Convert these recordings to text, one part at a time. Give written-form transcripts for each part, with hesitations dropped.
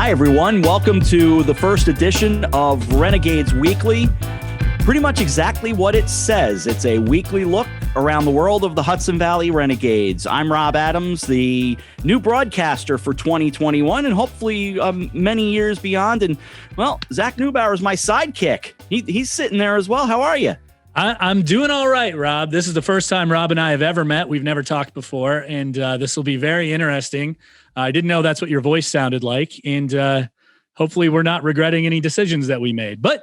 Hi, everyone. Welcome to the first edition of Renegades Weekly. Pretty much exactly what it says. It's a weekly look around the world of the Hudson Valley Renegades. I'm Rob Adams, the new broadcaster for 2021 and hopefully many years beyond. And, well, Zach Neubauer is my sidekick. He's sitting there as well. How are you? I'm doing all right, Rob. This is the first time Rob and I have ever met. We've never talked before, and this will be very interesting. I didn't know that's what your voice sounded like, and hopefully we're not regretting any decisions that we made. But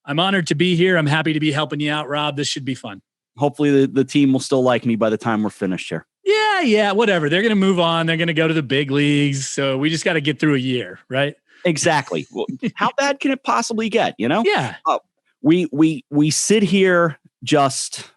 I'm honored to be here. I'm happy to be helping you out, Rob. This should be fun. Hopefully the team will still like me by the time we're finished here. Yeah, whatever. They're going to move on. They're going to go to the big leagues, so we just got to get through a year, right? Exactly. Well, how bad can it possibly get, you know? Yeah. We sit here just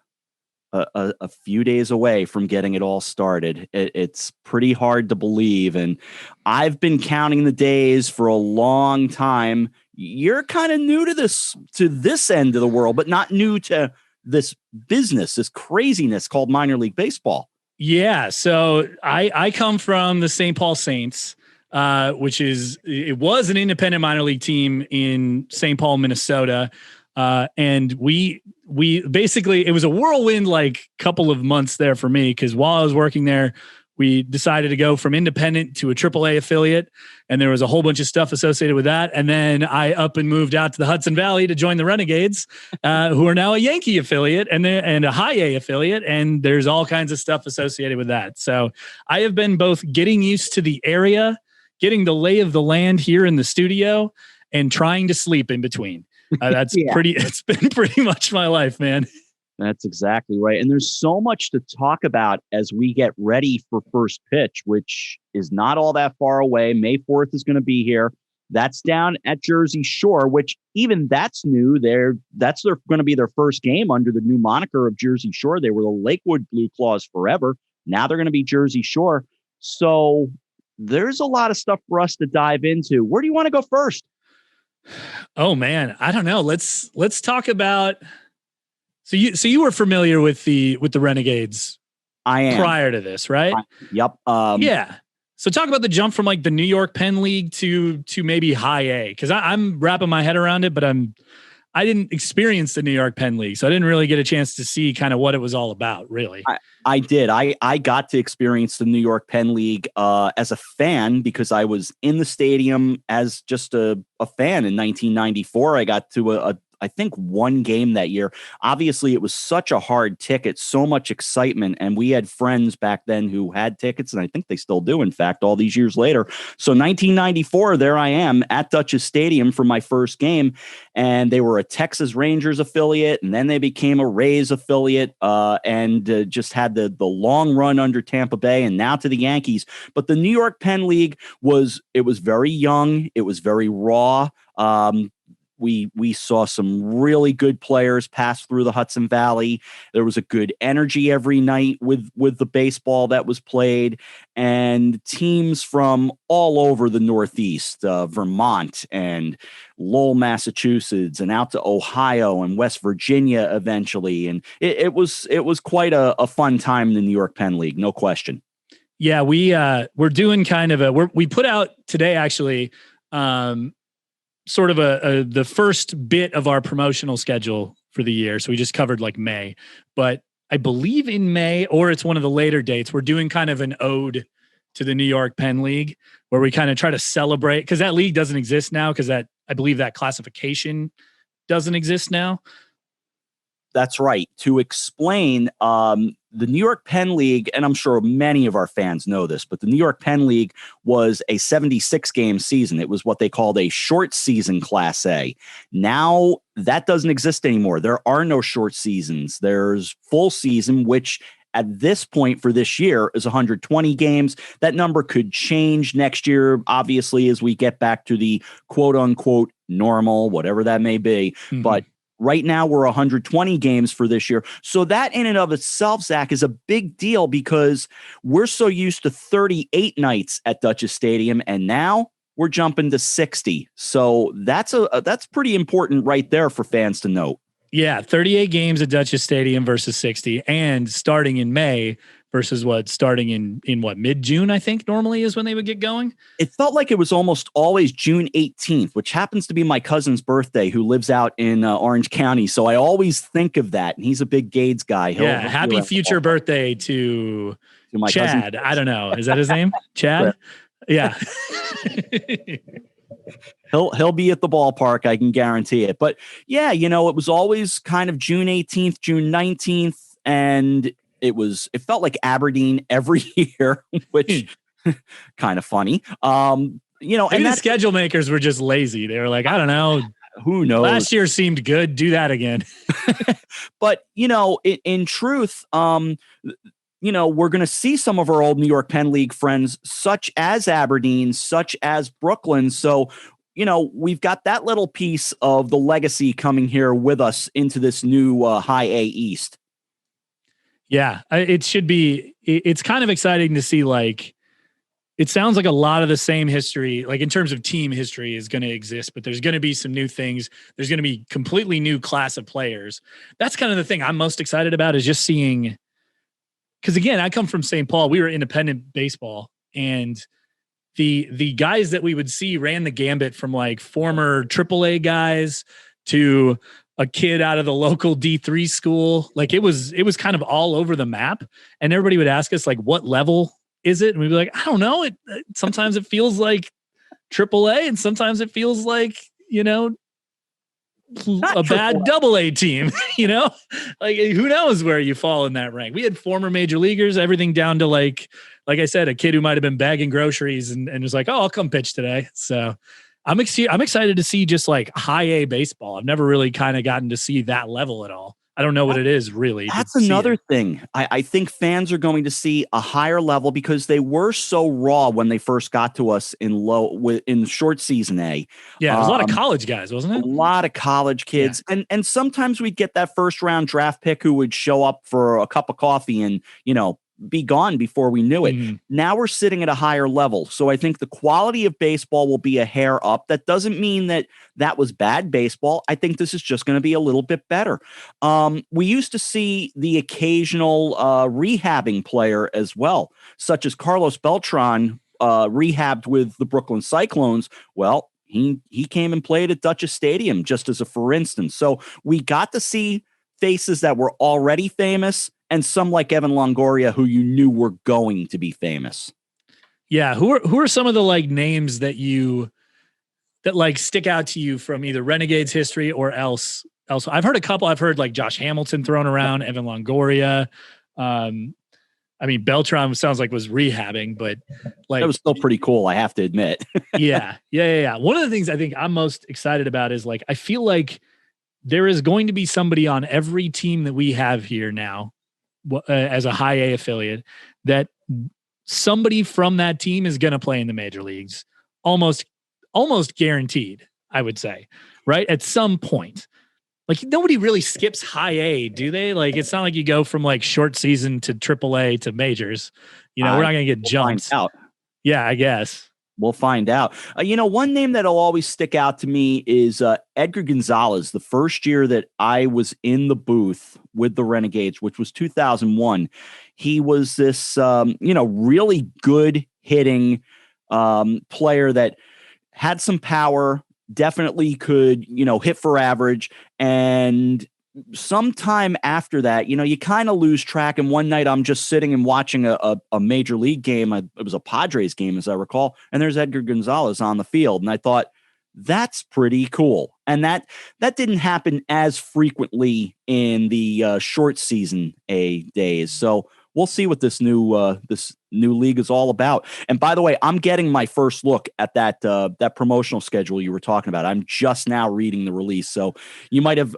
a few days away from getting it all started. It's pretty hard to believe. And I've been counting the days for a long time. You're kind of new to this end of the world, but not new to this business, this craziness called minor league baseball. Yeah. So I come from the St. Paul Saints, which it was an independent minor league team in St. Paul, Minnesota. And we basically, it was a whirlwind, like couple of months there for me. Cause while I was working there, we decided to go from independent to a AAA affiliate. And there was a whole bunch of stuff associated with that. And then I up and moved out to the Hudson Valley to join the Renegades, who are now a Yankee affiliate and a high A affiliate. And there's all kinds of stuff associated with that. So I have been both getting used to the area, getting the lay of the land here in the studio, and trying to sleep in between. It's been pretty much my life, man. That's exactly right. And there's so much to talk about as we get ready for first pitch, which is not all that far away. May 4th is going to be here. That's down at Jersey Shore, which even that's new. That's going to be their first game under the new moniker of Jersey Shore. They were the Lakewood Blue Claws forever. Now they're going to be Jersey Shore. So there's a lot of stuff for us to dive into. Where do you want to go first? Oh man, I don't know. Let's talk about. So you were familiar with the Renegades. I am. Prior to this, right? Yep. Yeah. So talk about the jump from like the New York Penn League to maybe high A, because I'm wrapping my head around it, but I didn't experience the New York Penn League, so I didn't really get a chance to see kind of what it was all about, really. I did. I got to experience the New York Penn League as a fan because I was in the stadium as just a fan in 1994. I got to I think one game that year. Obviously, it was such a hard ticket, so much excitement. And we had friends back then who had tickets, and I think they still do, in fact, all these years later. So 1994, there I am at Dutchess Stadium for my first game. And they were a Texas Rangers affiliate, and then they became a Rays affiliate and just had the long run under Tampa Bay and now to the Yankees. But the New York Penn League was very young. It was very raw. We saw some really good players pass through the Hudson Valley. There was a good energy every night with the baseball that was played, and teams from all over the Northeast, Vermont and Lowell, Massachusetts, and out to Ohio and West Virginia eventually. And it was quite a fun time in the New York Penn League, no question. Yeah, we're doing kind of we put out today actually. Sort of the first bit of our promotional schedule for the year. So we just covered like May, but I believe in May, or it's one of the later dates, we're doing kind of an ode to the New York Penn League where we kind of try to celebrate, because that league doesn't exist now, because I believe that classification doesn't exist now. That's right. To explain, the New York Penn League, and I'm sure many of our fans know this, but the New York Penn League was a 76-game season. It was what they called a short season Class A. Now that doesn't exist anymore. There are no short seasons. There's full season, which at this point for this year is 120 games. That number could change next year, obviously, as we get back to the quote unquote normal, whatever that may be. Mm-hmm. But right now, we're 120 games for this year. So that in and of itself, Zach, is a big deal because we're so used to 38 nights at Dutchess Stadium, and now we're jumping to 60. So that's pretty important right there for fans to note. Yeah, 38 games at Dutchess Stadium versus 60, and starting in May versus starting in mid-June, I think normally is when they would get going. It felt like it was almost always June 18th, which happens to be my cousin's birthday, who lives out in Orange County. So I always think of that. And he's a big Gades guy. He'll happy future birthday to my Chad. I don't know. Is that his name? Chad? Yeah. He'll be at the ballpark. I can guarantee it. But yeah, it was always kind of June 18th, June 19th. And it felt like Aberdeen every year, which kind of funny. Maybe the schedule makers were just lazy. They were like, I don't know. Who knows? Last year seemed good. Do that again. But, in truth, we're going to see some of our old New York Penn League friends, such as Aberdeen, such as Brooklyn. So, we've got that little piece of the legacy coming here with us into this new High A East. Yeah, it should be. It's kind of exciting to see, it sounds like a lot of the same history, in terms of team history, is going to exist, but there's going to be some new things. There's going to be completely new class of players. That's kind of the thing I'm most excited about, is just seeing, because again, I come from St. Paul. We were independent baseball, and the guys that we would see ran the gambit from former AAA guys to a kid out of the local D3 school. It was kind of all over the map, and everybody would ask us what level is it? And we'd be like, I don't know. Sometimes it feels like AAA, and sometimes it feels like, a bad AA team, who knows where you fall in that rank. We had former major leaguers, everything down to like I said, a kid who might've been bagging groceries and was like, oh, I'll come pitch today. So I'm excited to see just High A baseball. I've never really kind of gotten to see that level at all. I don't know what it is really. That's another thing. I think fans are going to see a higher level because they were so raw when they first got to us in short season A. Yeah, there's a lot of college guys, wasn't it? A lot of college kids. Yeah. And sometimes we'd get that first round draft pick who would show up for a cup of coffee and, be gone before we knew it. Mm-hmm. Now we're sitting at a higher level. So I think the quality of baseball will be a hair up. That doesn't mean that was bad baseball. I think this is just going to be a little bit better. We used to see the occasional rehabbing player as well, such as Carlos Beltran rehabbed with the Brooklyn Cyclones. Well, he came and played at Dutchess Stadium, just as a for instance. So we got to see faces that were already famous, and some like Evan Longoria, who you knew were going to be famous. Yeah. Who are some of the names that stick out to you from either Renegades history or else? I've heard a couple. I've heard Josh Hamilton thrown around, Evan Longoria. Beltran sounds like was rehabbing, but that was still pretty cool, I have to admit. Yeah. One of the things I think I'm most excited about is I feel like there is going to be somebody on every team that we have here now as a High A affiliate, that somebody from that team is going to play in the major leagues. Almost guaranteed, I would say, right? At some point. Nobody really skips High A, do they? It's not like you go from short season to AAA to majors. We're not going to get jumped. Out. Yeah, I guess. We'll find out. One name that'll always stick out to me is Edgar Gonzalez. The first year that I was in the booth with the Renegades, which was 2001, he was this, really good hitting player that had some power, definitely could, hit for average. And sometime after that, you kind of lose track. And one night I'm just sitting and watching a major league game. It was a Padres game, as I recall. And there's Edgar Gonzalez on the field. And I thought, that's pretty cool. And that didn't happen as frequently in the short season A days. So we'll see what this new league is all about. And by the way, I'm getting my first look at that promotional schedule you were talking about. I'm just now reading the release. So you might have,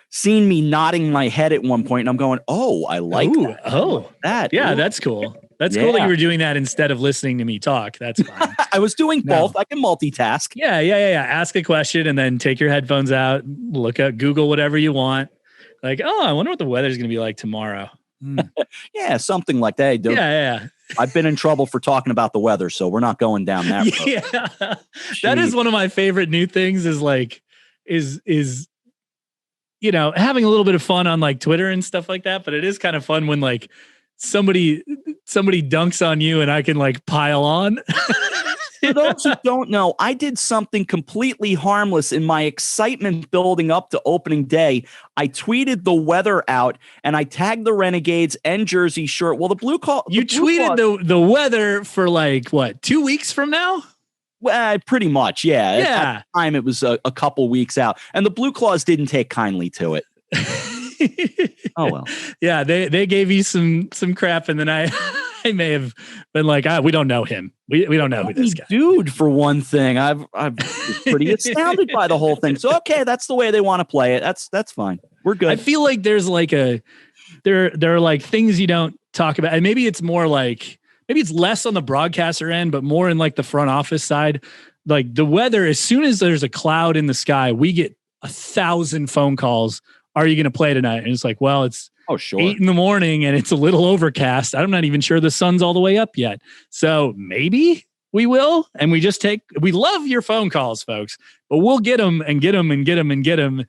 seen me nodding my head at one point, and I'm going, "Oh, I like that. Oh, that. Yeah, that's cool. That's cool that you were doing that instead of listening to me talk. That's fine. I was doing both. I can multitask. Yeah. Ask a question and then take your headphones out, look at Google whatever you want. I wonder what the weather's going to be like tomorrow. Yeah, something like that. Yeah. I've been in trouble for talking about the weather, so we're not going down that road. Yeah. That is one of my favorite new things is having a little bit of fun on Twitter and stuff like that. But it is kind of fun when somebody dunks on you and I can like pile on. For those who don't know, I did something completely harmless in my excitement building up to opening day. I tweeted the weather out and I tagged the Renegades and Jersey Shore. Well, you tweeted the weather for like what, 2 weeks from now? Well, pretty much, yeah. Yeah. At the time, it was a couple weeks out, and the Blue Claws didn't take kindly to it. Oh well. Yeah, they gave you some crap, and then I may have been like, we don't know him. We don't know who this guy. Dude, for one thing, I'm pretty astounded by the whole thing. So okay, that's the way they want to play it. That's fine. We're good. I feel like there's like there are like things you don't talk about, and maybe it's more like. Maybe it's less on the broadcaster end, but more in like the front office side. Like the weather, as soon as there's a cloud in the sky, we get 1,000 phone calls. Are you going to play tonight? And it's like, well, it's 8 in the morning and it's a little overcast. I'm not even sure the sun's all the way up yet. So maybe we will. And we love your phone calls, folks, but we'll get them and get them and get them and get them.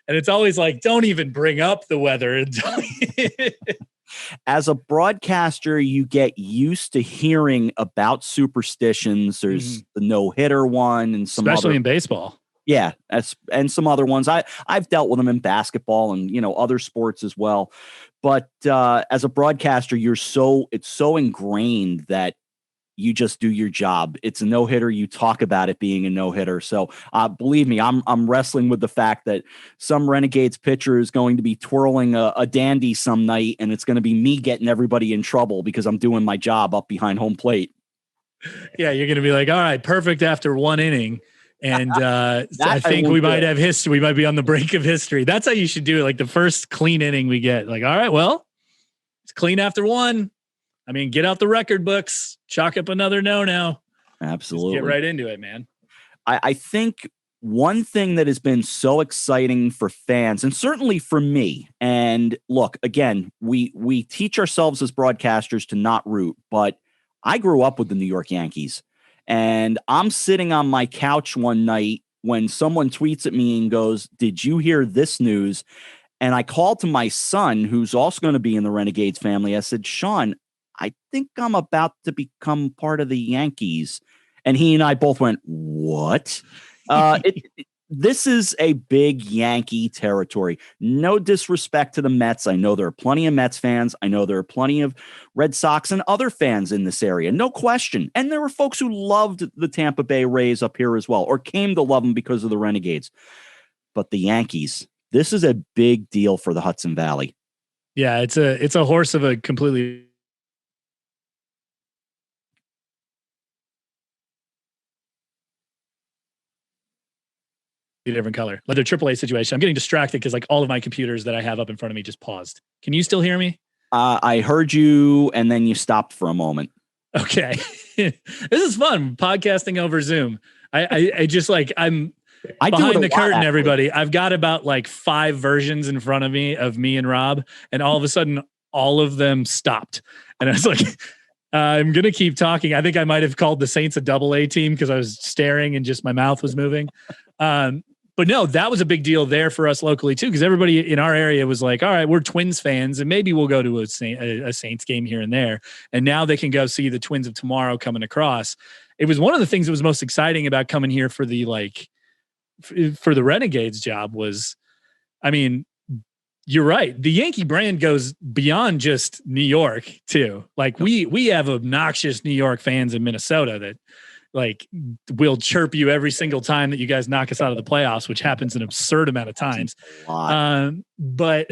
And it's always like, don't even bring up the weather. As a broadcaster, you get used to hearing about superstitions. There's the no-hitter one and especially in baseball. Yeah, and some other ones. I've dealt with them in basketball and other sports as well. But as a broadcaster, it's so ingrained that you just do your job. It's a no-hitter. You talk about it being a no-hitter. So believe me, I'm wrestling with the fact that some Renegades pitcher is going to be twirling a dandy some night, and it's going to be me getting everybody in trouble because I'm doing my job up behind home plate. Yeah, you're going to be like, all right, perfect after one inning. And I think we might have history. We might be on the brink of history. That's how you should do it. Like the first clean inning we get. Like, all right, well, it's clean after one. I mean, get out the record books, chalk up another no now. Absolutely. Just get right into it, man. I think one thing that has been so exciting for fans, and certainly for me, and look, again, we teach ourselves as broadcasters to not root, but I grew up with the New York Yankees. And I'm sitting on my couch one night when someone tweets at me and goes, "Did you hear this news?" And I called to my son, who's also going to be in the Renegades family. I said, "Sean, I think I'm about to become part of the Yankees." And he and I both went, "What?" This is a big Yankee territory. No disrespect to the Mets. I know there are plenty of Mets fans. I know there are plenty of Red Sox and other fans in this area. No question. And there were folks who loved the Tampa Bay Rays up here as well, or came to love them because of the Renegades. But the Yankees, this is a big deal for the Hudson Valley. Yeah, it's a horse of a completely different color. Like the AAA situation. I'm getting distracted because like all of my computers that I have up in front of me just paused. Can you still hear me? I heard you, and then you stopped for a moment. Okay. This is fun, podcasting over Zoom. I just like, I'm behind the curtain, actually. Everybody. I've got about like 5 versions in front of me and Rob, and all of a sudden, all of them stopped. And I was like, I'm going to keep talking. I think I might have called the Saints a AA team because I was staring and just my mouth was moving. But no, that was a big deal there for us locally too, because everybody in our area was like, all right, we're Twins fans and maybe we'll go to a Saints game here and there. And now they can go see the Twins of tomorrow coming across. It was one of the things that was most exciting about coming here for the for the Renegades job was, I mean, you're right. The Yankee brand goes beyond just New York too. Like we have obnoxious New York fans in Minnesota that like will chirp you every single time that you guys knock us out of the playoffs, which happens an absurd amount of times. But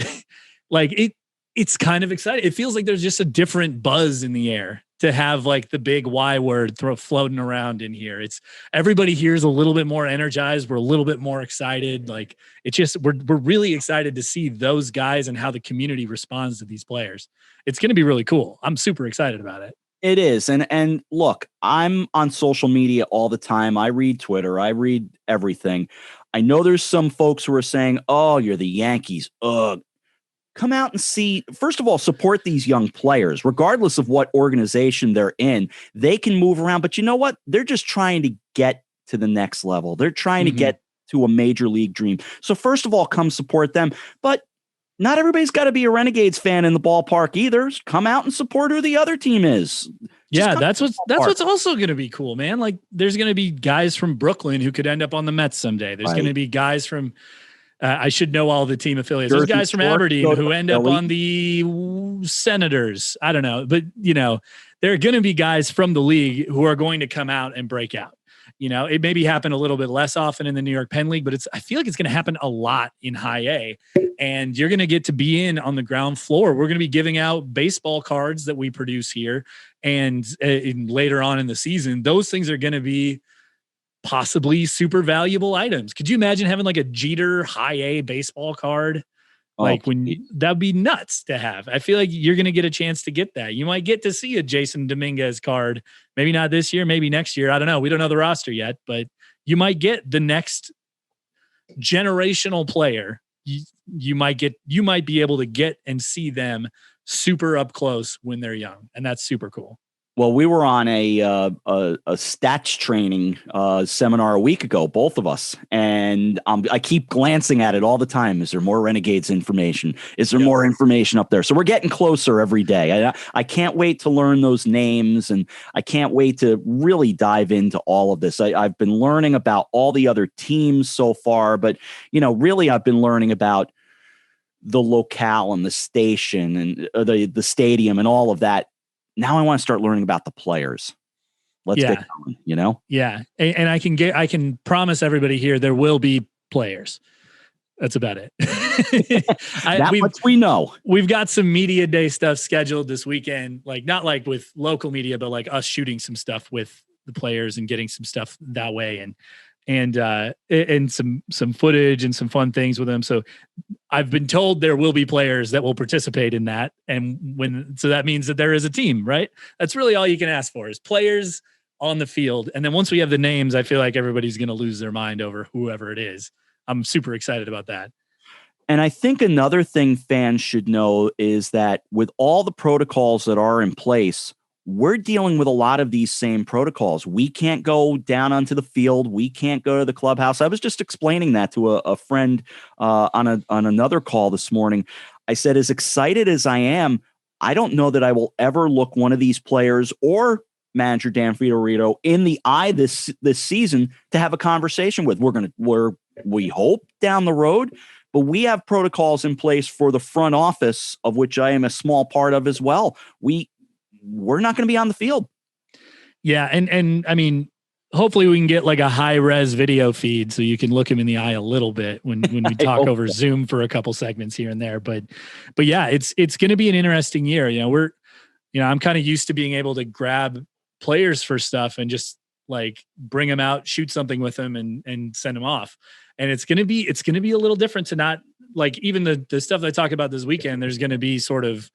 like it's kind of exciting. It feels like there's just a different buzz in the air to have like the big Y word floating around in here. It's everybody here is a little bit more energized. We're a little bit more excited. Like it's just, we're really excited to see those guys and how the community responds to these players. It's going to be really cool. I'm super excited about it. It is. And look, I'm on social media all the time. I read Twitter. I read everything. I know there's some folks who are saying, oh, you're the Yankees. Ugh. Come out and see, first of all, support these young players, regardless of what organization they're in. They can move around, but you know what? They're just trying to get to the next level. They're trying to get to a major league dream. So first of all, come support them. But not everybody's got to be a Renegades fan in the ballpark either. Come out and support who the other team is. Yeah, that's what's also going to be cool, man. Like, there's going to be guys from Brooklyn who could end up on the Mets someday. There's going to be guys from I should know all the team affiliates. There's guys from Aberdeen who end up on the Senators. I don't know, but there are going to be guys from the league who are going to come out and break out. It maybe happen a little bit less often in the New York Penn League, but I feel like it's going to happen a lot in High A, and you're going to get to be in on the ground floor. We're going to be giving out baseball cards that we produce here, and later on in the season, those things are going to be possibly super valuable items. Could you imagine having like a Jeter High A baseball card? That'd be nuts to have. I feel like you're going to get a chance to get that. You might get to see a Jason Dominguez card. Maybe not this year, maybe next year. I don't know. We don't know the roster yet, but you might get the next generational player. You might be able to get and see them super up close when they're young. And that's super cool. Well, we were on a stats training seminar a week ago, both of us, and I keep glancing at it all the time. Is there more Renegades information? Is there more information up there? So we're getting closer every day. I can't wait to learn those names, and I can't wait to really dive into all of this. I've been learning about all the other teams so far, but really I've been learning about the locale and the station and the stadium and all of that. Now I want to start learning about the players. Let's get going, Yeah. And I can promise everybody here, there will be players. That's about it. We know. We've got some media day stuff scheduled this weekend, like not like with local media, but like us shooting some stuff with the players and getting some stuff that way. And some footage and some fun things with them. So I've been told there will be players that will participate in that. And so that means that there is a team, right? That's really all you can ask for is players on the field. And then once we have the names, I feel like everybody's going to lose their mind over whoever it is. I'm super excited about that. And I think another thing fans should know is that with all the protocols that are in place, we're dealing with a lot of these same protocols. We can't go down onto the field. We can't go to the clubhouse. I was just explaining that to a friend on another call this morning. I said, as excited as I am, I don't know that I will ever look one of these players or manager Dan Fiorito in the eye this season to have a conversation with. We hope down the road, but we have protocols in place for the front office, of which I am a small part of as well. We're not going to be on the field. Yeah. And I mean, hopefully we can get like a high res video feed so you can look him in the eye a little bit when we talk over Zoom for a couple segments here and there. But yeah, it's going to be an interesting year. I'm kind of used to being able to grab players for stuff and just like bring them out, shoot something with them and send them off. And it's going to be a little different to not like even the stuff that I talk about this weekend. There's going to be sort of,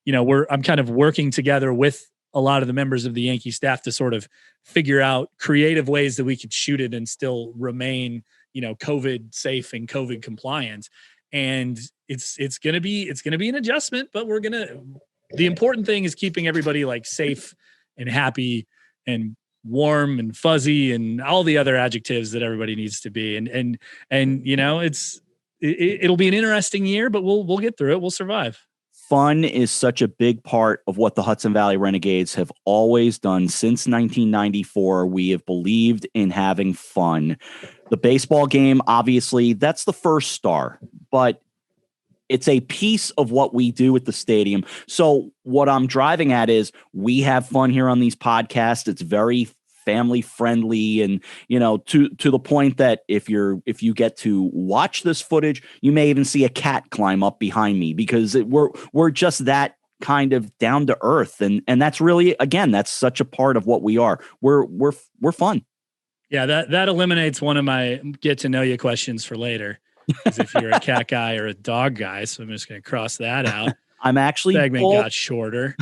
I'm kind of working together with a lot of the members of the Yankee staff to sort of figure out creative ways that we could shoot it and still remain, COVID safe and COVID compliant. And it's going to be an adjustment, but the important thing is keeping everybody like safe and happy and warm and fuzzy and all the other adjectives that everybody needs to be. And it'll be an interesting year, but we'll get through it. We'll survive. Fun is such a big part of what the Hudson Valley Renegades have always done since 1994. We have believed in having fun. The baseball game, obviously, that's the first star, but it's a piece of what we do at the stadium. So what I'm driving at is we have fun here on these podcasts. It's very family friendly. And, to the point that if you get to watch this footage, you may even see a cat climb up behind me because we're just that kind of down to earth. And that's really, again, that's such a part of what we are. We're fun. Yeah. That eliminates one of my get to know you questions for later. As if you're a cat guy or a dog guy. So I'm just going to cross that out. I'm actually segment both. Got shorter.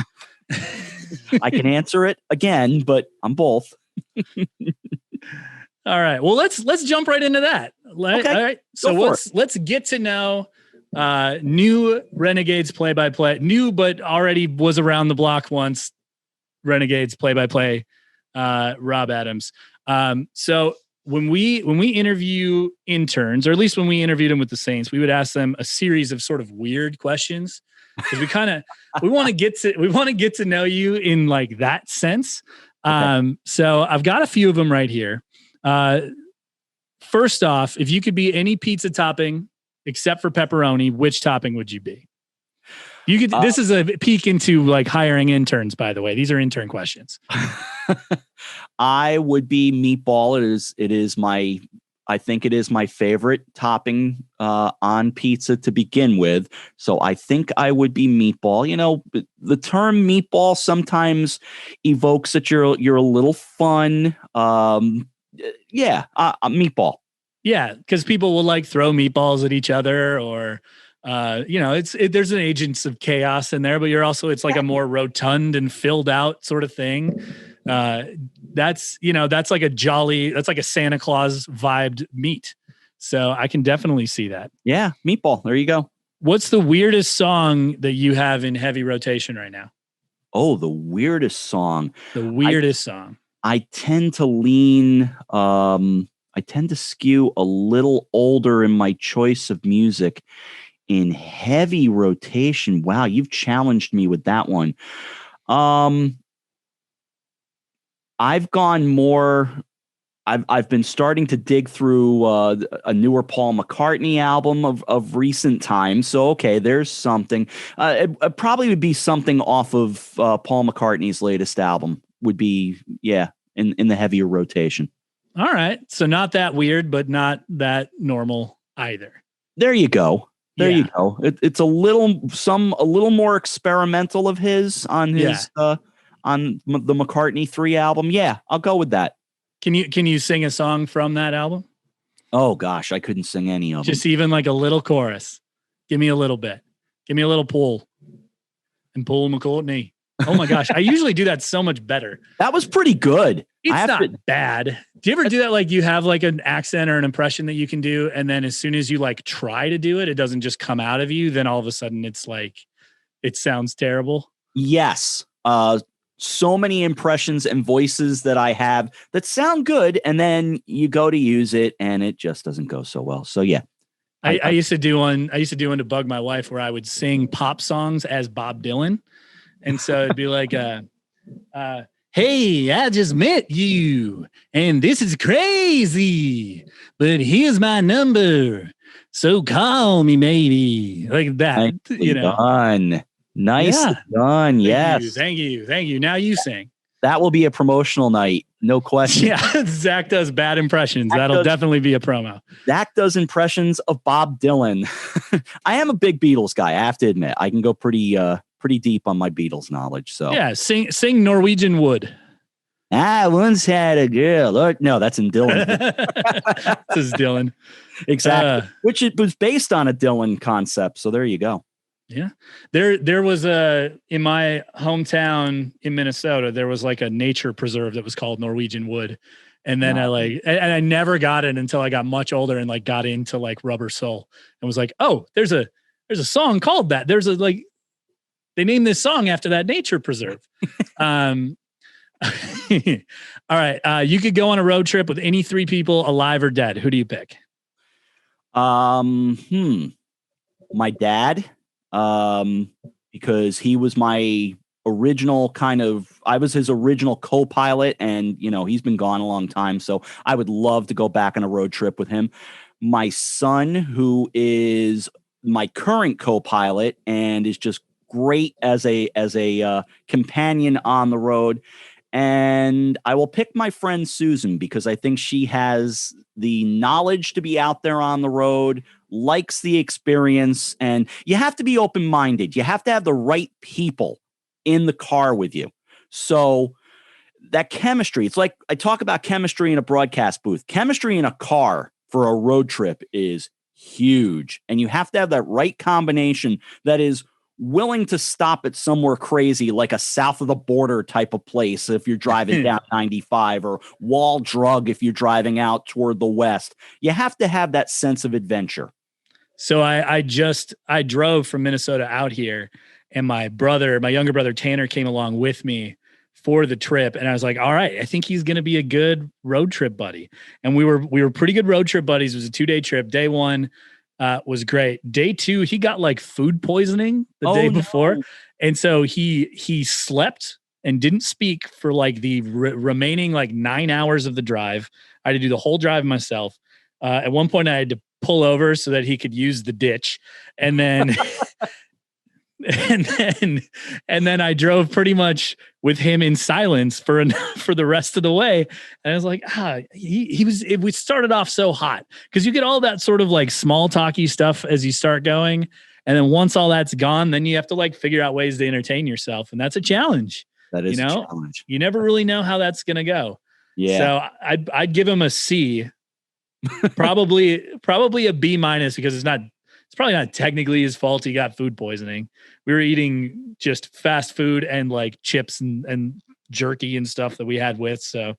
I can answer it again, but I'm both. All right. Well, let's jump right into that. Okay. All right. So let's get to know new Renegades play-by-play, new but already was around the block once. Renegades play-by-play, Rob Adams. So when we interview interns, or at least when we interviewed them with the Saints, we would ask them a series of sort of weird questions because we want to get to know you in like that sense. Okay. So I've got a few of them right here. First off, if you could be any pizza topping except for pepperoni, which topping would you be? You could. This is a peek into like hiring interns, by the way. These are intern questions. I would be meatball. I think it is my favorite topping on pizza to begin with. So I think I would be meatball. You know, the term meatball sometimes evokes that you're a little fun. Meatball. Yeah, because people will like throw meatballs at each other, or there's an agents of chaos in there, but it's like a more rotund and filled out sort of thing. That's like a Santa Claus vibed meat. So I can definitely see that. Yeah. Meatball. There you go. What's the weirdest song that you have in heavy rotation right now? Oh, the weirdest song. I tend to lean, I tend to skew a little older in my choice of music in heavy rotation. Wow. You've challenged me with that one. I've gone more. I've been starting to dig through a newer Paul McCartney album of recent times. So okay, there's something. It probably would be something off of Paul McCartney's latest album. Would be in the heavier rotation. All right, so not that weird, but not that normal either. There you go. You go. It's a little more experimental of his on his on the McCartney 3 album. Yeah, I'll go with that. Can you sing a song from that album? Oh gosh, I couldn't sing any of them. Just even like a little chorus. Give me a little bit. Give me a little pull. And Paul McCartney. Oh my gosh, I usually do that so much better. That was pretty good. It's not bad. Do you ever do that? Like you have like an accent or an impression that you can do, and then as soon as you like try to do it, it doesn't just come out of you. Then all of a sudden it's like, it sounds terrible. Yes. So many impressions and voices that I have that sound good, and then you go to use it and it just doesn't go so well. So yeah. I used to do one to bug my wife where I would sing pop songs as Bob Dylan. And so it'd be like, hey, I just met you and this is crazy, but here's my number. So call me maybe, like that, done. Nice done. Yes. Thank you. Now you sing. That will be a promotional night. No question. Yeah. Zach does bad impressions. That'll definitely be a promo. Zach does impressions of Bob Dylan. I am a big Beatles guy. I have to admit, I can go pretty deep on my Beatles knowledge. So yeah. Sing Norwegian Wood. I once had a girl. No, that's in Dylan. This is Dylan. Exactly. Which it was based on a Dylan concept. So there you go. Yeah. There was in my hometown in Minnesota, there was like a nature preserve that was called Norwegian Wood. And then I never got it until I got much older and like got into like Rubber Soul and was like, oh, there's a song called that. They named this song after that nature preserve. All right. You could go on a road trip with any 3 people, alive or dead. Who do you pick? My dad. Because he was my original I was his original co-pilot, and he's been gone a long time. So I would love to go back on a road trip with him. My son, who is my current co-pilot and is just great as a companion on the road. And I will pick my friend Susan because I think she has the knowledge to be out there on the road, likes the experience, and you have to be open-minded. You have to have the right people in the car with you. So that chemistry, it's like I talk about chemistry in a broadcast booth. Chemistry in a car for a road trip is huge. And you have to have that right combination that is willing to stop at somewhere crazy, like a south of the border type of place if you're driving down 95, or Wall Drug if you're driving out toward the west. You have to have that sense of adventure. So I drove from Minnesota out here, and my younger brother Tanner came along with me for the trip. And I was like, all right, I think he's going to be a good road trip buddy. And we were pretty good road trip buddies. It was a 2-day trip. Day one was great. Day two, he got like food poisoning the day before. And so he slept and didn't speak for like the remaining like 9 hours of the drive. I had to do the whole drive myself. At one point I had to pull over so that he could use the ditch. And then and then I drove pretty much with him in silence for the rest of the way. And I was like, we started off so hot because you get all that sort of like small talky stuff as you start going. And then once all that's gone, then you have to like figure out ways to entertain yourself. And that's a challenge. That is a challenge. You never really know how that's going to go. Yeah. So I'd give him a C, probably a B- because it's probably not technically his fault he got food poisoning. We were eating just fast food and like chips and jerky and stuff that we had with. So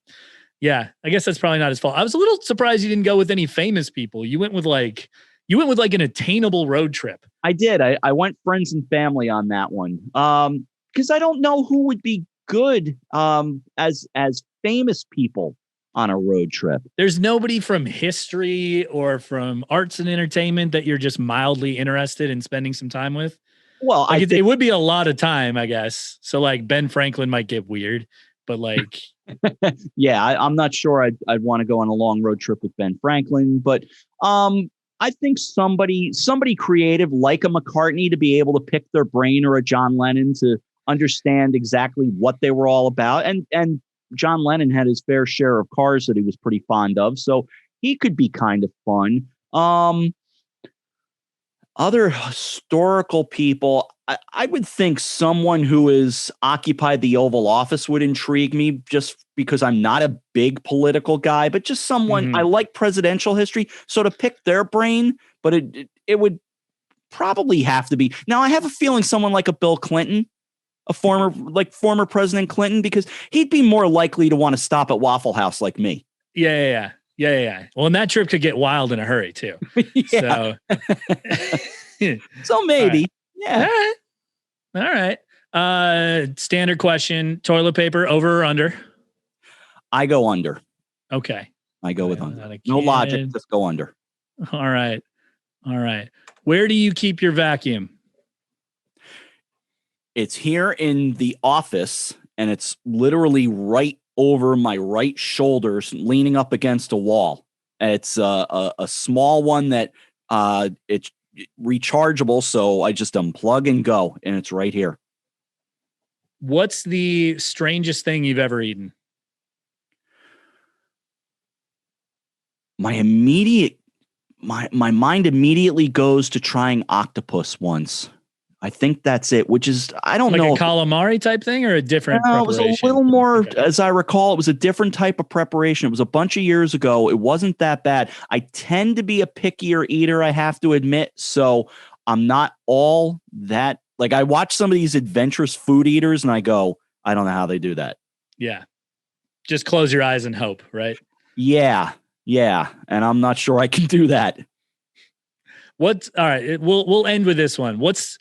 yeah, I guess that's probably not his fault. I was a little surprised you didn't go with any famous people. You went with like an attainable road trip. I did. I went friends and family on that one. Because I don't know who would be good as famous people on a road trip. There's nobody from history or from arts and entertainment that you're just mildly interested in spending some time with. Well, like it would be a lot of time, I guess. So like Ben Franklin might get weird, but like, yeah, I'm not sure I'd want to go on a long road trip with Ben Franklin, but I think somebody creative like a McCartney to be able to pick their brain, or a John Lennon to understand exactly what they were all about. And John Lennon had his fair share of cars that he was pretty fond of, so he could be kind of fun. Other historical people, I would think someone who has occupied the Oval Office would intrigue me, just because I'm not a big political guy, but just someone I like presidential history. So to pick their brain, but it would probably have to be. Now I have a feeling someone like a Bill Clinton, a former President Clinton, because he'd be more likely to want to stop at Waffle House like me. Yeah. Well, and that trip could get wild in a hurry too. So, so maybe. All right. Yeah. All right. Standard question: toilet paper, over or under? I go under. Okay. I go with under. No logic. Just go under. All right. Where do you keep your vacuum? It's here in the office, and it's literally right over my right shoulder, leaning up against a wall. It's a small one that it's rechargeable, so I just unplug and go, and it's right here. What's the strangest thing you've ever eaten? My mind immediately goes to trying octopus once. I think that's it, which is, I don't know. Like a calamari type thing or a different preparation? It was a little more, as I recall, it was a different type of preparation. It was a bunch of years ago. It wasn't that bad. I tend to be a pickier eater, I have to admit. So I'm not all that, like, I watch some of these adventurous food eaters and I go, I don't know how they do that. Yeah. Just close your eyes and hope, right? Yeah. And I'm not sure I can do that. All right. We'll end with this one. What's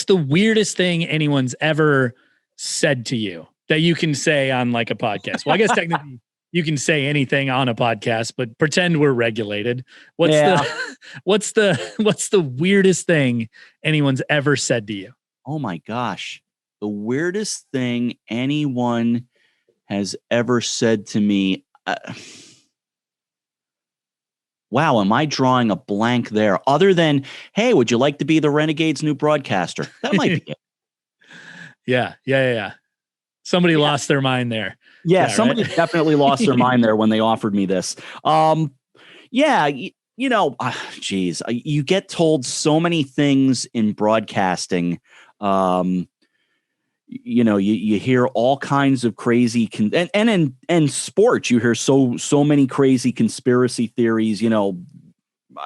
the weirdest thing anyone's ever said to you that you can say on like a podcast? Well, I guess technically you can say anything on a podcast, but pretend we're regulated. What's the weirdest thing anyone's ever said to you? Oh my gosh. The weirdest thing anyone has ever said to me. Wow, am I drawing a blank there? Other than, hey, would you like to be the Renegades' new broadcaster? That might be it. Yeah. Somebody lost their mind there. Yeah, somebody definitely lost their mind there when they offered me this. Geez, you get told so many things in broadcasting. You hear all kinds of crazy and in sports you hear so many crazy conspiracy theories.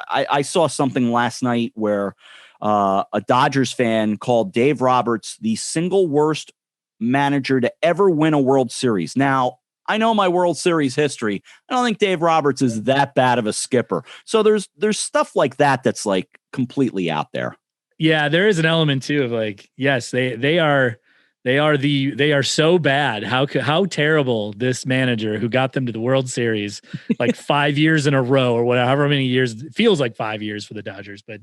I saw something last night where a Dodgers fan called Dave Roberts the single worst manager to ever win a World Series. Now, I know my World Series history. I don't think Dave Roberts is that bad of a skipper. So there's stuff like that that's like completely out there. Yeah, there is an element too of like, yes, they are They are so bad. How terrible this manager who got them to the World Series like 5 years in a row or whatever, however many years, it feels like 5 years for the Dodgers. But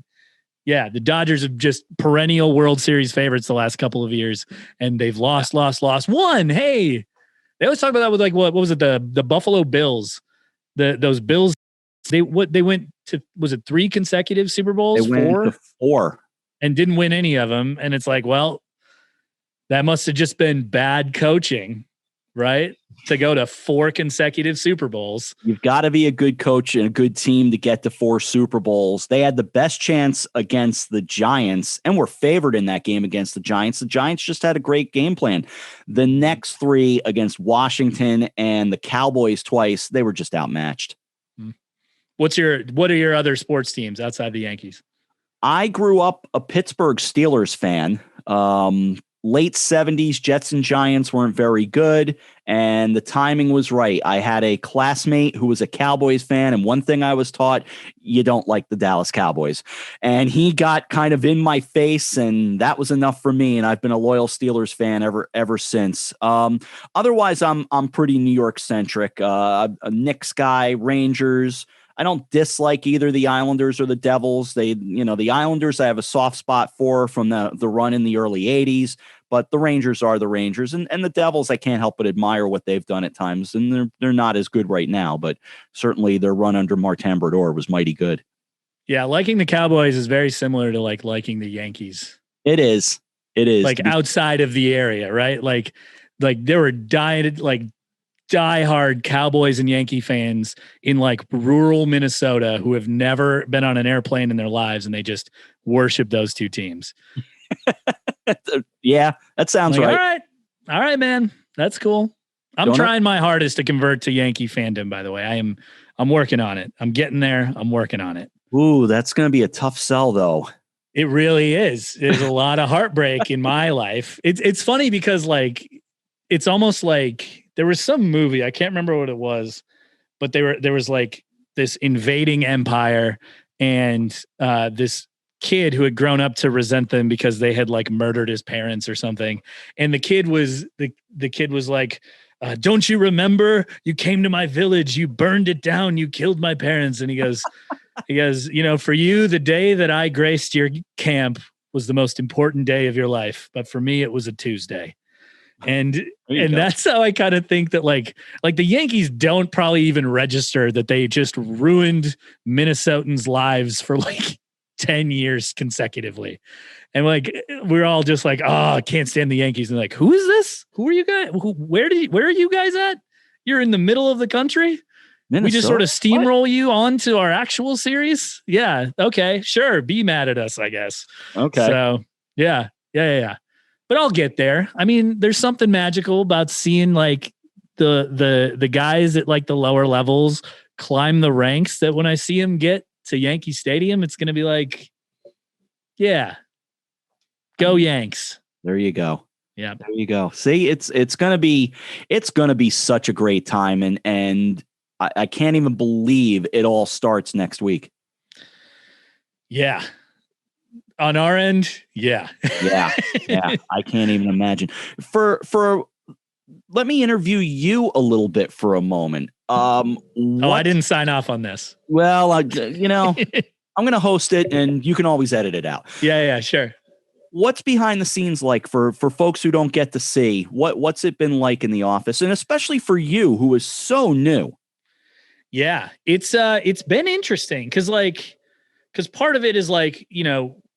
yeah, the Dodgers have just perennial World Series favorites the last couple of years, and they've lost. One. Hey, they always talk about that with like what was it, the Buffalo Bills? Those Bills, they went to, was it 3 consecutive Super Bowls? They went to 4 and didn't win any of them. And it's like, well, that must have just been bad coaching, right? To go to 4 consecutive Super Bowls. You've got to be a good coach and a good team to get to 4 Super Bowls. They had the best chance against the Giants and were favored in that game against the Giants. The Giants just had a great game plan. The next 3 against Washington and the Cowboys twice, they were just outmatched. What are your other sports teams outside the Yankees? I grew up a Pittsburgh Steelers fan. Late 70s, Jets and Giants weren't very good, and the timing was right. I had a classmate who was a Cowboys fan, and one thing I was taught, you don't like the Dallas Cowboys. And he got kind of in my face, and that was enough for me, and I've been a loyal Steelers fan ever since. Otherwise, I'm pretty New York-centric. A Knicks guy, Rangers. I don't dislike either the Islanders or the Devils. The Islanders I have a soft spot for from the run in the early 80s, but the Rangers are the Rangers. And the Devils, I can't help but admire what they've done at times. And they're not as good right now, but certainly their run under Martin Brodeur was mighty good. Yeah, liking the Cowboys is very similar to like liking the Yankees. It is. Like outside of the area, right? Like there were diehard Cowboys and Yankee fans in like rural Minnesota who have never been on an airplane in their lives, and they just worship those 2 teams. Yeah, that sounds like, right. All right, man. That's cool. I'm trying my hardest to convert to Yankee fandom, by the way. I'm working on it. I'm getting there. I'm working on it. Ooh, that's going to be a tough sell though. It really is. There's a lot of heartbreak in my life. It's funny because like, it's almost like there was some movie, I can't remember what it was, but there was like this invading empire and this kid who had grown up to resent them because they had like murdered his parents or something. And the kid was like, don't you remember? You came to my village, you burned it down, you killed my parents. And he goes, for you, the day that I graced your camp was the most important day of your life. But for me, it was a Tuesday. And that's how I kind of think that like the Yankees don't probably even register that they just ruined Minnesotans' lives for like 10 years consecutively. And like, we're all just like, oh, I can't stand the Yankees. And like, who is this? Who are you guys? Where are you guys at? You're in the middle of the country. Minnesota? We just sort of steamroll you onto our actual series. Yeah. Okay. Sure. Be mad at us, I guess. Okay. So yeah. But I'll get there. I mean, there's something magical about seeing like the guys at like the lower levels climb the ranks, that when I see them get to Yankee Stadium, it's going to be like, yeah, go Yanks. There you go. Yeah. There you go. See, it's going to be such a great time. And I can't even believe it all starts next week. Yeah. On our end, yeah. yeah. I can't even imagine. Let me interview you a little bit for a moment. I didn't sign off on this. Well, I'm going to host it, and you can always edit it out. Yeah, sure. What's behind the scenes like for folks who don't get to see? What's it been like in the office, and especially for you, who is so new? Yeah, it's been interesting because part of it is like,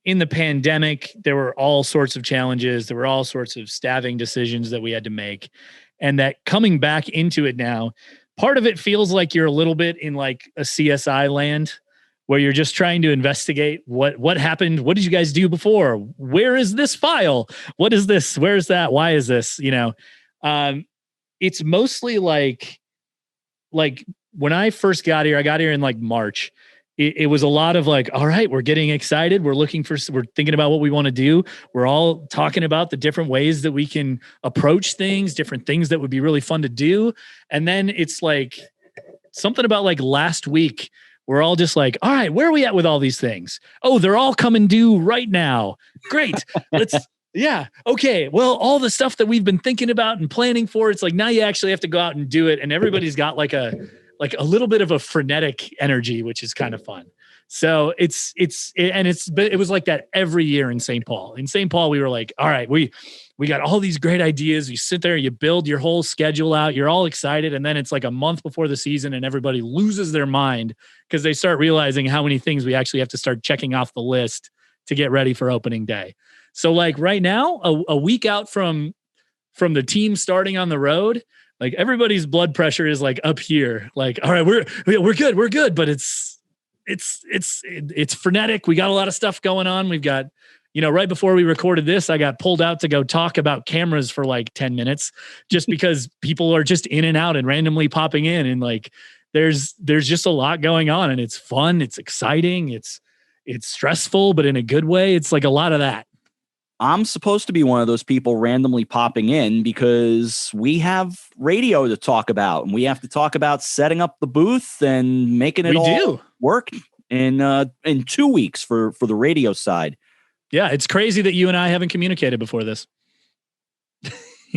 in the pandemic, there were all sorts of challenges. There were all sorts of staffing decisions that we had to make. And that coming back into it now, part of it feels like you're a little bit in like a CSI land where you're just trying to investigate what happened. What did you guys do before? Where is this file? What is this? Where is that? Why is this? It's mostly like when I first got here, I got here in like March. It was a lot of like, all right, we're getting excited. We're thinking about what we want to do. We're all talking about the different ways that we can approach things, different things that would be really fun to do. And then it's like something about like last week, we're all just like, all right, where are we at with all these things? Oh, they're all coming due right now. Great. Yeah. Okay. Well, all the stuff that we've been thinking about and planning for, it's like now you actually have to go out and do it. And everybody's got like a little bit of a frenetic energy, which is kind of fun. So it was like that every year in St. Paul. In St. Paul, we were like, all right, we got all these great ideas. You sit there, you build your whole schedule out, you're all excited. And then it's like a month before the season and everybody loses their mind because they start realizing how many things we actually have to start checking off the list to get ready for opening day. So like right now, a week out from the team starting on the road, like everybody's blood pressure is like up here. Like, all right, we're good, but it's frenetic. We got a lot of stuff going on. We've got, right before we recorded this, I got pulled out to go talk about cameras for like 10 minutes just because people are just in and out and randomly popping in. And like, there's just a lot going on and it's fun. It's exciting. It's stressful, but in a good way. It's like a lot of that. I'm supposed to be one of those people randomly popping in because we have radio to talk about and we have to talk about setting up the booth and making it work in 2 weeks for the radio side. Yeah. It's crazy that you and I haven't communicated before this.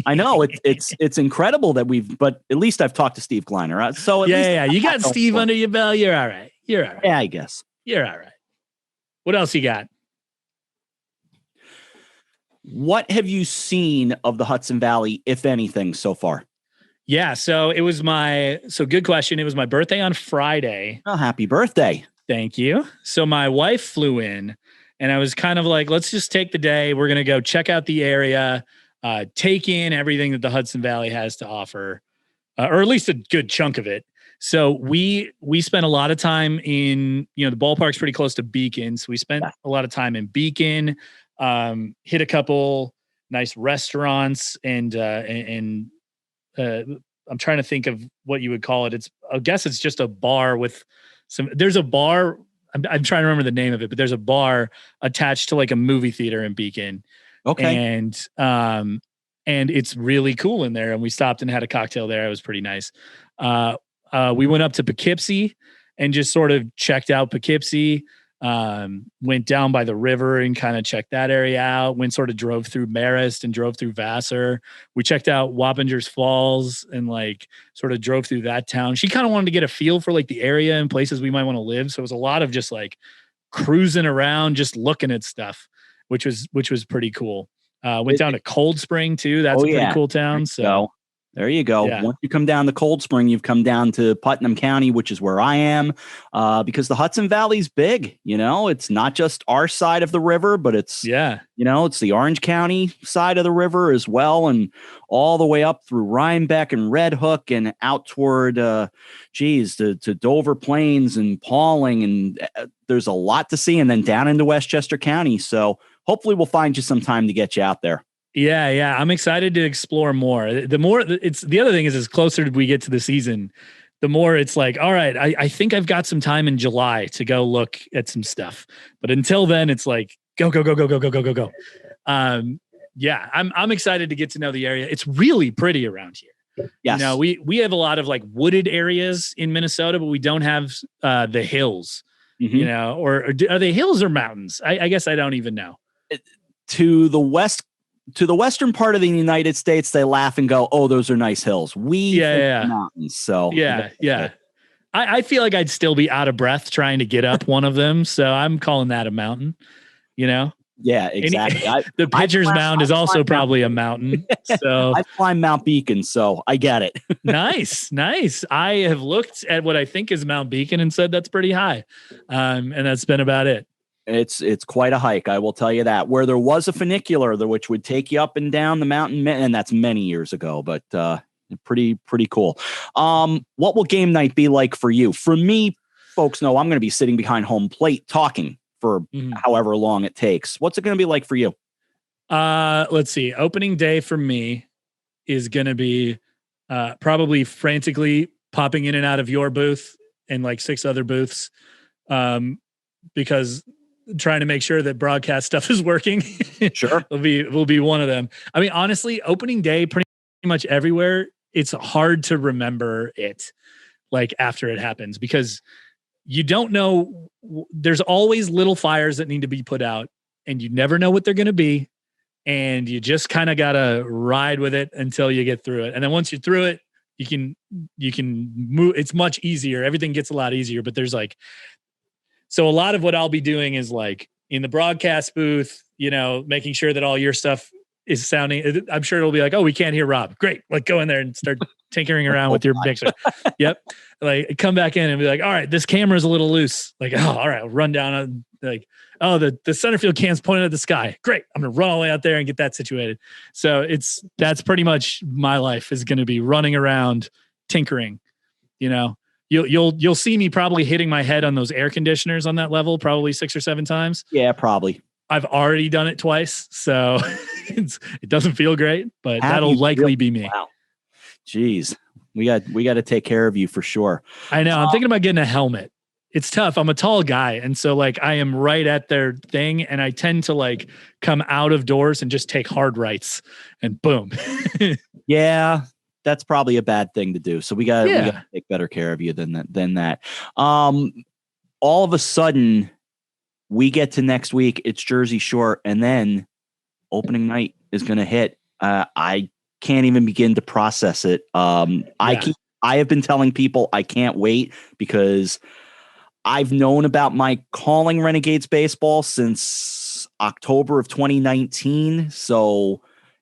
I know it's incredible that but at least I've talked to Steve Kleiner. Right? So you got Steve under your belt. You're all right. Yeah, I guess you're all right. What else you got? What have you seen of the Hudson Valley, if anything, so far? Yeah, so good question. It was my birthday on Friday. Oh, happy birthday. Thank you. So my wife flew in and I was kind of like, let's just take the day. We're going to go check out the area, take in everything that the Hudson Valley has to offer, or at least a good chunk of it. So we spent a lot of time in, the ballpark's pretty close to Beacon. So we spent a lot of time in Beacon, hit a couple nice restaurants and I'm trying to think of what you would call it. I guess it's just a bar with there's a bar. I'm trying to remember the name of it, but there's a bar attached to like a movie theater in Beacon. Okay. And it's really cool in there. And we stopped and had a cocktail there. It was pretty nice. We went up to Poughkeepsie and just sort of checked out Poughkeepsie. Went down by the river and kind of checked that area out. Drove through Marist and drove through Vassar. We checked out Wappingers Falls and like sort of drove through that town. She kind of wanted to get a feel for like the area and places we might want to live. So it was a lot of just like cruising around, just looking at stuff, which was pretty cool. Went down to Cold Spring too. That's a pretty cool town. So there you go. Yeah. Once you come down to Cold Spring, you've come down to Putnam County, which is where I am, because the Hudson Valley's big. It's not just our side of the river, but it's it's the Orange County side of the river as well, and all the way up through Rhinebeck and Red Hook and out toward to Dover Plains and Pauling, and there's a lot to see, and then down into Westchester County. So hopefully we'll find you some time to get you out there. Yeah. I'm excited to explore more. The other thing is, as closer we get to the season, the more it's like, all right, I think I've got some time in July to go look at some stuff. But until then, it's like, go. Yeah, I'm excited to get to know the area. It's really pretty around here. Yes. We have a lot of like wooded areas in Minnesota, but we don't have the hills, or are they hills or mountains? I guess I don't even know. To the western part of the United States, they laugh and go, "Oh, those are nice hills." Mountains. So yeah. I feel like I'd still be out of breath trying to get up one of them, so I'm calling that a mountain. Yeah, exactly. The pitcher's mound is also probably a mountain. So I climbed Mount Beacon, so I get it. Nice. I have looked at what I think is Mount Beacon and said that's pretty high, and that's been about it. It's quite a hike, I will tell you that. Where there was a funicular which would take you up and down the mountain, and that's many years ago, but pretty cool. What will game night be like for you? For me, folks know I'm going to be sitting behind home plate talking for however long it takes. What's it going to be like for you? Let's see. Opening day for me is going to be probably frantically popping in and out of your booth and like 6 other booths, because trying to make sure that broadcast stuff is working. Sure. will be one of them. I mean, honestly, opening day pretty much everywhere, it's hard to remember it like after it happens, because you don't know. There's always little fires that need to be put out and you never know what they're going to be. and you just kind of got to ride with it until you get through it. And then once you're through it, you can move. It's much easier. Everything gets a lot easier, but there's like, so a lot of what I'll be doing is like in the broadcast booth, making sure that all your stuff is sounding. I'm sure it'll be like, oh, we can't hear Rob. Great. Like go in there and start tinkering around with your mixer. Yep. Like come back in and be like, all right, this camera's a little loose. Like, oh, all right, I'll run down. Like, oh, the center field cam's pointing at the sky. Great. I'm going to run all the way out there and get that situated. So that's pretty much my life is going to be running around tinkering. You'll see me probably hitting my head on those air conditioners on that level, probably 6 or 7 times. Yeah, probably. I've already done it twice, so it doesn't feel great, but that'll likely be me. Wow. Jeez, we got to take care of you for sure. I know. I'm thinking about getting a helmet. It's tough. I'm a tall guy, and so like I am right at their thing, and I tend to like come out of doors and just take hard rights, and boom. Yeah, that's probably a bad thing to do. So we got to take better care of you than that. All of a sudden, we get to next week. It's Jersey Shore, and then opening night is going to hit. I can't even begin to process it. I have been telling people I can't wait because I've known about my calling Renegades baseball since October of 2019. So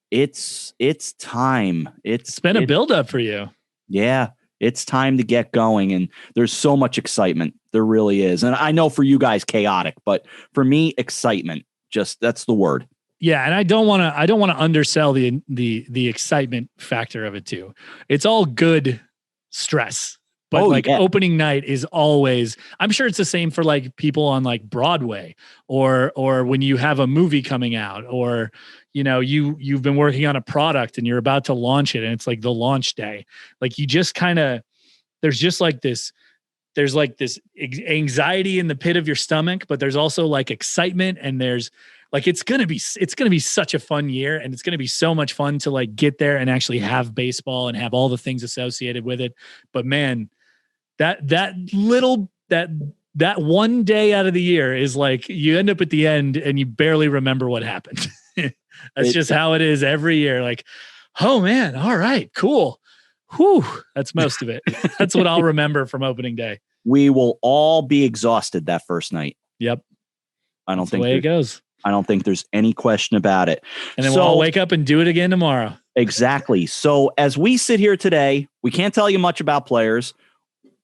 it's time. It's been a buildup for you. Yeah. It's time to get going, and there's so much excitement. There really is. And I know for you guys, chaotic, but for me, excitement. Just that's the word. Yeah, and I don't want to undersell the excitement factor of it too. It's all good stress. But opening night is always, I'm sure it's the same for like people on like Broadway or when you have a movie coming out, or you've been working on a product and you're about to launch it and it's like the launch day. Like you just kind of, there's this anxiety in the pit of your stomach, but there's also like excitement, and there's like it's gonna be such a fun year, and it's gonna be so much fun to like get there and actually have baseball and have all the things associated with it. But man, that one day out of the year is like you end up at the end and you barely remember what happened. That's just how it is every year. Like, oh man, all right, cool. Whew, that's most of it. That's what I'll remember from opening day. We will all be exhausted that first night. Yep. That's the way it goes. I don't think there's any question about it. And then we'll all wake up and do it again tomorrow. Exactly. So as we sit here today, we can't tell you much about players.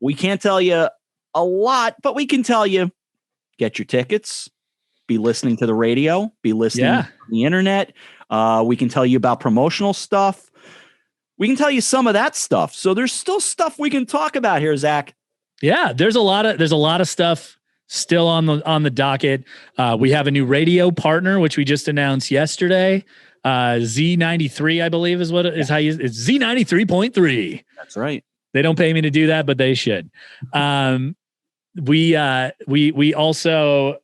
We can't tell you a lot, but we can tell you, get your tickets, be listening to the radio, be listening to the internet. We can tell you about promotional stuff. We can tell you some of that stuff. So there's still stuff we can talk about here, Zach. Yeah, there's a lot of stuff still on the docket. We have a new radio partner, which we just announced yesterday. Z93, I believe, is what it is. How you? It's Z93.3. That's right. They don't pay me to do that, but they should. We also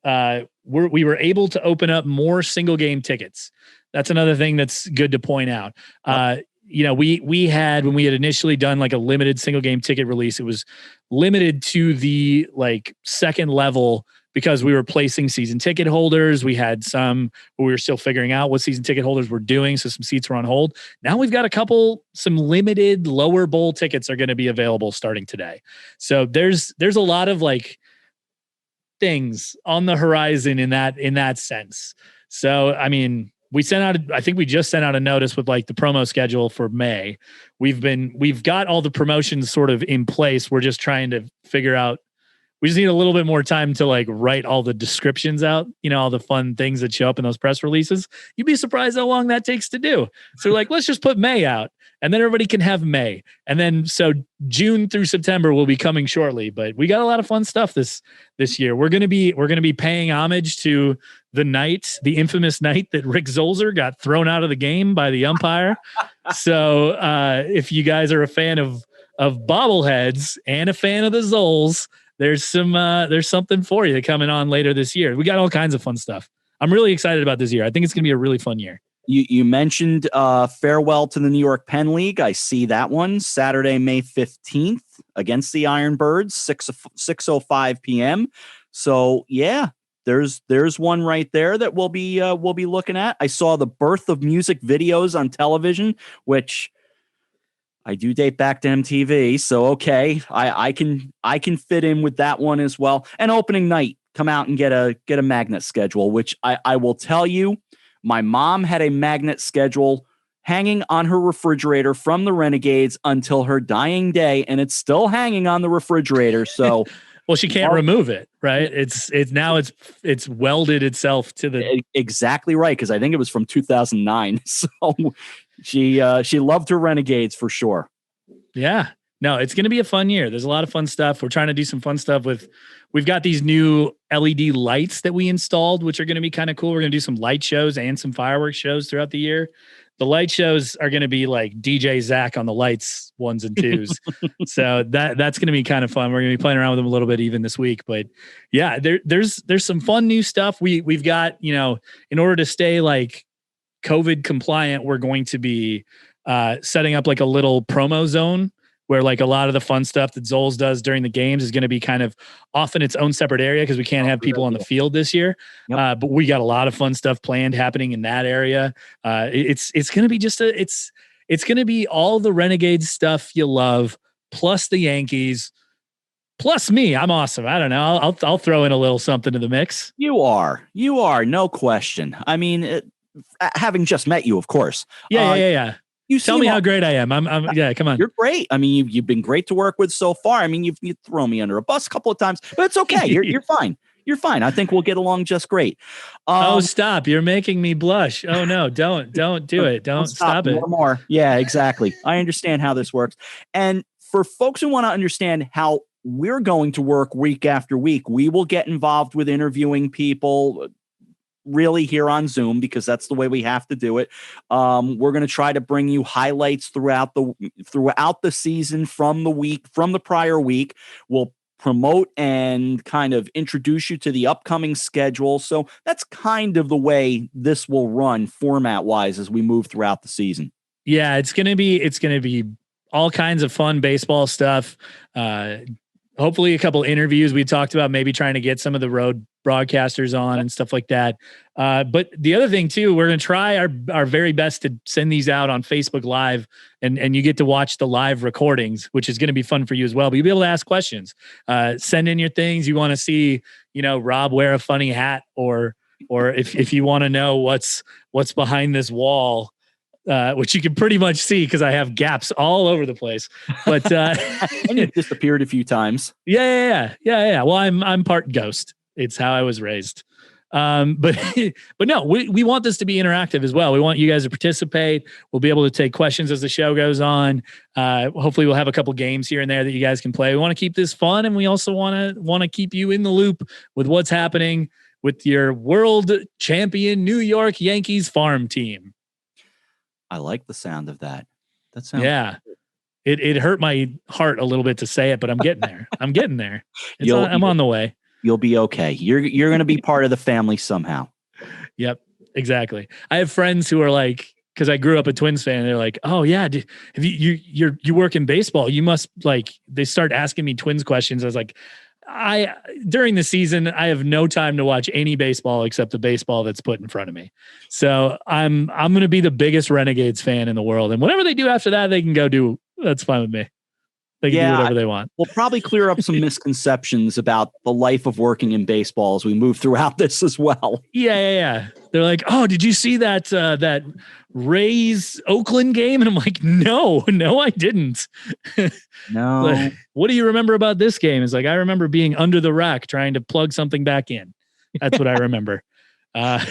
we were able to open up more single game tickets. That's another thing that's good to point out. We had, when we had initially done like a limited single game ticket release, it was limited to the like second level because we were placing season ticket holders. We had some where we were still figuring out what season ticket holders were doing. So some seats were on hold. Now we've got some limited lower bowl tickets are going to be available starting today. So there's a lot of like things on the horizon in that sense. So, I mean, we just sent out a notice with like the promo schedule for May. We've got all the promotions sort of in place. We're just trying to figure out, we just need a little bit more time to like write all the descriptions out, all the fun things that show up in those press releases. You'd be surprised how long that takes to do. So like, let's just put May out and then everybody can have May. And then, so June through September will be coming shortly, but we got a lot of fun stuff this year. We're going to be paying homage to the infamous night that Rick Zolzer got thrown out of the game by the umpire. So if you guys are a fan of bobbleheads and a fan of the Zols, there's something for you coming on later this year. We got all kinds of fun stuff. I'm really excited about this year. I think it's going to be a really fun year. You mentioned farewell to the New York Penn League. I see that one Saturday, May 15th against the Iron Birds, 6:05 p.m. So yeah, there's one right there that we'll be looking at. I saw the birth of music videos on television, which I do date back to MTV. So, okay, I can fit in with that one as well. And opening night, come out and get a magnet schedule, which I will tell you, my mom had a magnet schedule hanging on her refrigerator from the Renegades until her dying day, and it's still hanging on the refrigerator. So, well, she can't remove it, right? It's welded itself to the exactly right, because I think it was from 2009. So she loved her Renegades for sure. Yeah. No, it's going to be a fun year. There's a lot of fun stuff. We're trying to do some fun stuff we've got these new LED lights that we installed, which are going to be kind of cool. We're going to do some light shows and some fireworks shows throughout the year. The light shows are going to be like DJ Zach on the lights, 1s and 2s. So that's going to be kind of fun. We're going to be playing around with them a little bit even this week, but yeah, there's some fun new stuff. We've got, in order to stay like COVID compliant, we're going to be setting up like a little promo zone where like a lot of the fun stuff that Zoles does during the games is going to be kind of off in its own separate area because we can't have people on the field this year. Yep. But we got a lot of fun stuff planned happening in that area. It's going to be it's going to be all the Renegades stuff you love, plus the Yankees, plus me. I'm awesome. I don't know. I'll throw in a little something to the mix. You are, no question. I mean, having just met you, of course. Yeah. You tell me how great I am. I'm yeah, come on. You're great. I mean, you've been great to work with so far. I mean, you've thrown me under a bus a couple of times, but it's okay. You're fine. You're fine. I think we'll get along just great. Oh, stop. You're making me blush. Oh no, don't do it. Don't stop it. More. Yeah, exactly. I understand how this works. And for folks who want to understand how we're going to work week after week, we will get involved with interviewing people really here on Zoom because that's the way we have to do it. We're going to try to bring you highlights throughout the season from the prior week. We'll promote and kind of introduce you to the upcoming schedule. So that's kind of the way this will run format wise as we move throughout the season. Yeah, it's going to be all kinds of fun baseball stuff. Hopefully a couple interviews. We talked about maybe trying to get some of the road broadcasters on and stuff like that. But the other thing too, we're going to try our very best to send these out on Facebook Live and you get to watch the live recordings, which is going to be fun for you as well. But you'll be able to ask questions, send in your things. You want to see, Rob wear a funny hat or if you want to know what's behind this wall, which you can pretty much see because I have gaps all over the place. But and it disappeared a few times. Yeah. Well, I'm part ghost. It's how I was raised. But no, we want this to be interactive as well. We want you guys to participate. We'll be able to take questions as the show goes on. Hopefully, we'll have a couple games here and there that you guys can play. We want to keep this fun, and we also want to keep you in the loop with what's happening with your world champion New York Yankees farm team. I like the sound of that. Yeah. It hurt my heart a little bit to say it, but I'm getting there. I'm on the way. You'll be okay. You're going to be part of the family somehow. Yep, exactly. I have friends who are like, because I grew up a Twins fan. They're like, oh yeah, if you work in baseball, you must like. They start asking me Twins questions. I was like, during the season, I have no time to watch any baseball except the baseball that's put in front of me. So I'm going to be the biggest Renegades fan in the world. And whatever they do after that, they can go do. That's fine with me. They can do whatever they want. We'll probably clear up some misconceptions about the life of working in baseball as we move throughout this as well. Yeah. They're like, oh, did you see that Rays Oakland game? And I'm like, no, I didn't. No. Like, what do you remember about this game? It's like, I remember being under the rack trying to plug something back in. That's what I remember. Yeah,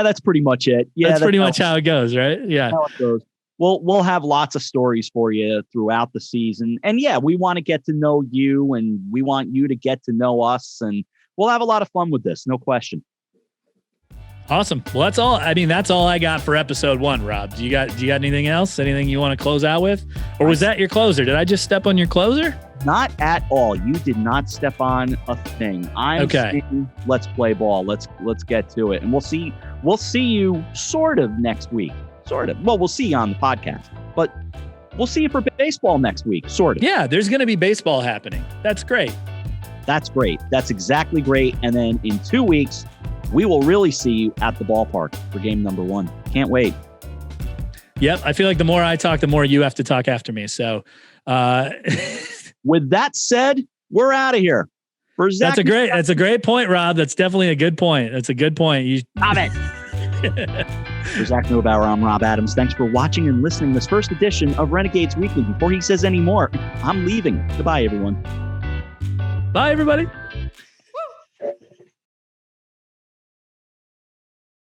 that's pretty much it. Yeah, that's pretty much how it goes, right? Yeah. How it goes. We'll have lots of stories for you throughout the season. And yeah, we want to get to know you and we want you to get to know us. And we'll have a lot of fun with this. No question. Awesome. Well, that's all. I mean, that's all I got for episode 1, Rob. Do you got anything else? Anything you want to close out with? Or was that your closer? Did I just step on your closer? Not at all. You did not step on a thing. I'm saying, let's play ball. Let's get to it. And we'll see you sort of next week. Sort of. Well, we'll see you on the podcast, but we'll see you for baseball next week. Sort of. Yeah, there's going to be baseball happening. That's great. That's great. That's exactly great. And then in 2 weeks, we will really see you at the ballpark for game number 1. Can't wait. Yep. I feel like the more I talk, the more you have to talk after me. So with that said, we're out of here. For Zach, that's a great point, Rob. That's definitely a good point. That's a good point. You stop it. For Zach Neubauer, I'm Rob Adams. Thanks for watching and listening to this first edition of Renegades Weekly. Before he says any more, I'm leaving. Goodbye, everyone. Bye, everybody.